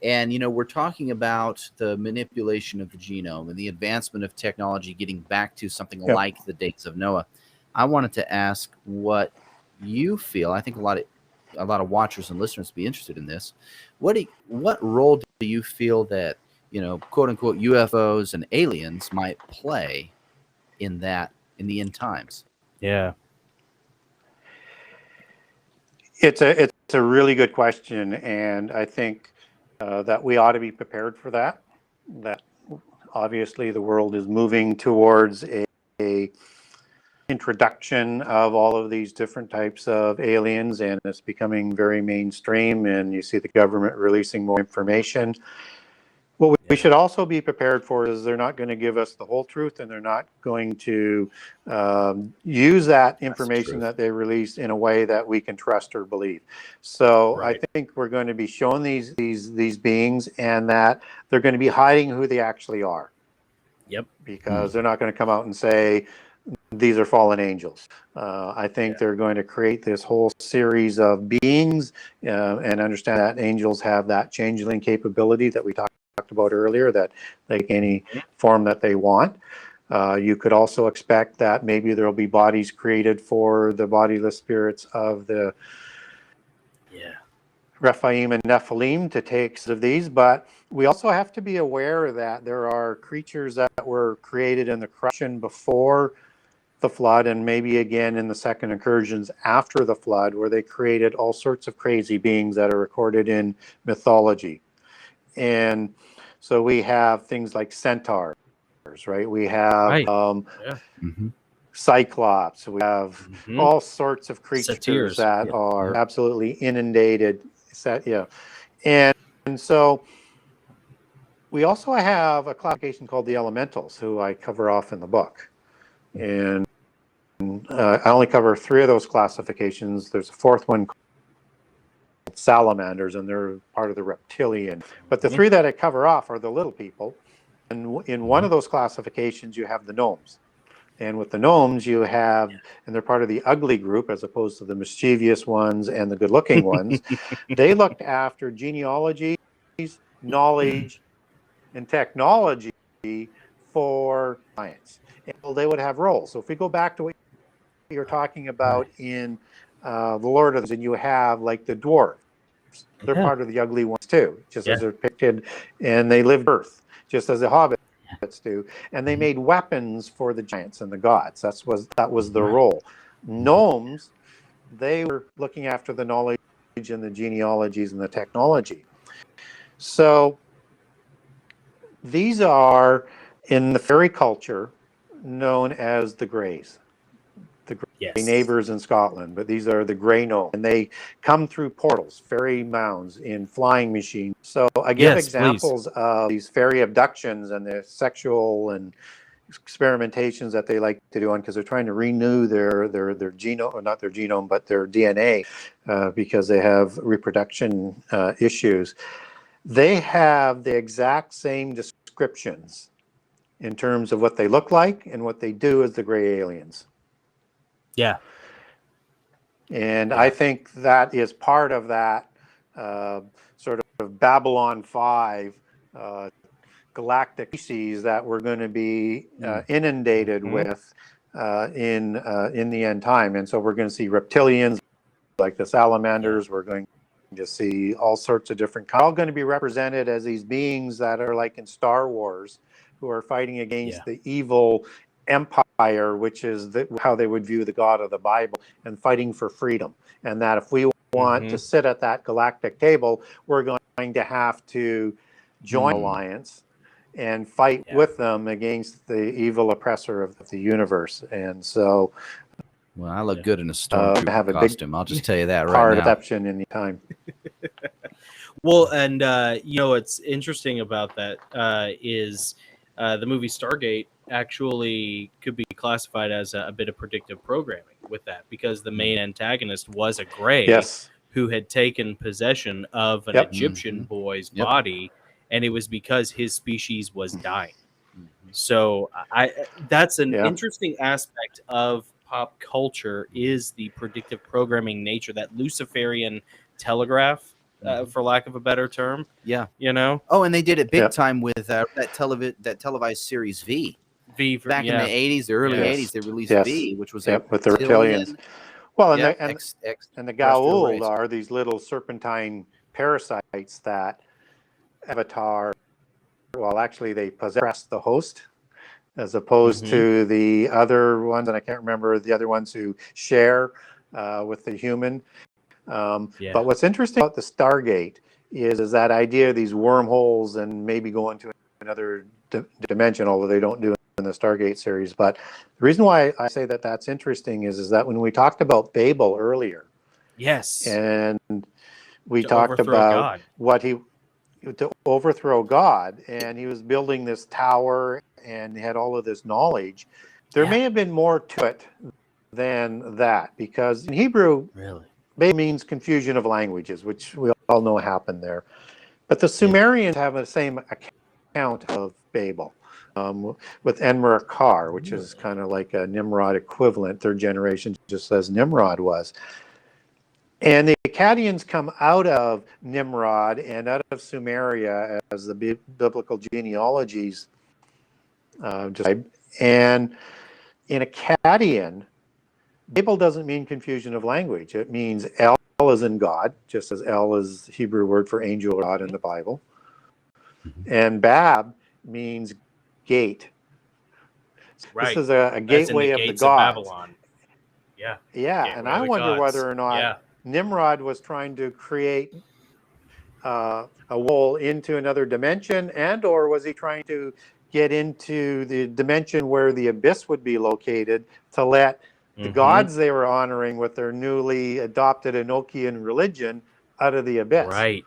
And, we're talking about the manipulation of the genome and the advancement of technology getting back to something Yep. like the days of Noah. I wanted to ask what you feel. I think a lot of watchers and listeners would be interested in this. What role do you feel that, quote unquote UFOs and aliens might play in the end times? Yeah. It's a really good question, and I think that we ought to be prepared for that. That obviously the world is moving towards a introduction of all of these different types of aliens, and it's becoming very mainstream, and you see the government releasing more information. What we should also be prepared for is they're not going to give us the whole truth, and they're not going to use that information that they release in a way that we can trust or believe. So I think we're going to be shown these beings, and that they're going to be hiding who they actually are. Yep. Because they're not going to come out and say these are fallen angels. I think they're going to create this whole series of beings and understand that angels have that changeling capability that we talked about earlier, that they take any form that they want. You could also expect that maybe there will be bodies created for the bodiless spirits of the Rephaim and Nephilim to take some of these, but we also have to be aware that there are creatures that were created in the corruption before the flood, and maybe again in the second incursions after the flood, where they created all sorts of crazy beings that are recorded in mythology. And so we have things like centaurs, right? We have cyclops. We have all sorts of creatures that are absolutely inundated. And so we also have a classification called the elementals, who I cover off in the book. And I only cover 3 of those classifications. There's a 4th one called salamanders, and they're part of the reptilian. But the 3 that I cover off are the little people. And in one of those classifications, you have the gnomes. And with the gnomes, you have, and they're part of the ugly group as opposed to the mischievous ones and the good-looking ones. They looked after genealogies, knowledge, and technology for science. And they would have roles. So if we go back to what you're talking about in the Lord of the Rings, and you have like the dwarves, they're part of the ugly ones too, just as they're depicted, and they lived Earth, just as the hobbits do, and they made weapons for the giants and the gods. That was their role. Gnomes, they were looking after the knowledge and the genealogies and the technology. So these are, in the fairy culture, known as the Greys, the Grey neighbors in Scotland, but these are the Grey gnomes, and they come through portals, fairy mounds, in flying machines. So I give examples of these fairy abductions and the sexual and experimentations that they like to do on, because they're trying to renew their genome, or not their genome, but their DNA, because they have reproduction issues. They have the exact same descriptions in terms of what they look like and what they do as the Grey aliens. Yeah. And I think that is part of that sort of Babylon 5 galactic species that we're going to be inundated with in the end time. And so we're going to see reptilians like the salamanders. We're going to see all sorts of different, all going to be represented as these beings that are like in Star Wars, who are fighting against the evil empire, which is how they would view the God of the Bible, and fighting for freedom. And that if we want to sit at that galactic table, we're going to have to join alliance and fight with them against the evil oppressor of the universe. And so, well, I look good in a stormtrooper costume. I'll just tell you that right now. Perception in the time. Well, and what's interesting about that is the movie Stargate actually could be classified as a bit of predictive programming with that, because the main antagonist was a Grey who had taken possession of an Egyptian boy's body, and it was because his species was dying. So that's an interesting aspect of pop culture, is the predictive programming nature, that Luciferian telegraph for lack of a better term. Yeah. You know, Oh, and they did it big Yep. time with that televised series V. V for, Back in the 80s, the early Yes. 80s, they released Yes. V, which was Yep, a with the reptilians. Well, and yeah, the, and, and the extraterrestrial Goa'uld race. are these little serpentine parasites that Avatar, well, actually they possess the host, as opposed to the other ones, and I can't remember the other ones who share with the human. But what's interesting about the Stargate is that idea of these wormholes and maybe going to another dimension, although they don't do it in the Stargate series. But the reason why I say that that's interesting is that when we talked about Babel earlier, yes, and we to talked overthrow about God. what he to overthrow God, and he was building this tower and he had all of this knowledge. There may have been more to it than that, because in Hebrew, Really, Babel means confusion of languages, which we all know happened there. But the Sumerians have the same account of Babel, with Enmerkar, which is kind of like a Nimrod equivalent, third generation, just as Nimrod was. And the Akkadians come out of Nimrod and out of Sumeria as the biblical genealogies. And in Akkadian, Babel doesn't mean confusion of language. It means El is in God, just as El is the Hebrew word for angel or God in the Bible. And Bab means gate. right? This is a gateway of the gates gods. Babylon. Yeah, Yeah, gateway and of I the wonder gods. whether or not Nimrod was trying to create a wall into another dimension, and or was he trying to get into the dimension where the abyss would be located to let the gods they were honoring with their newly adopted Enochian religion out of the abyss? Right.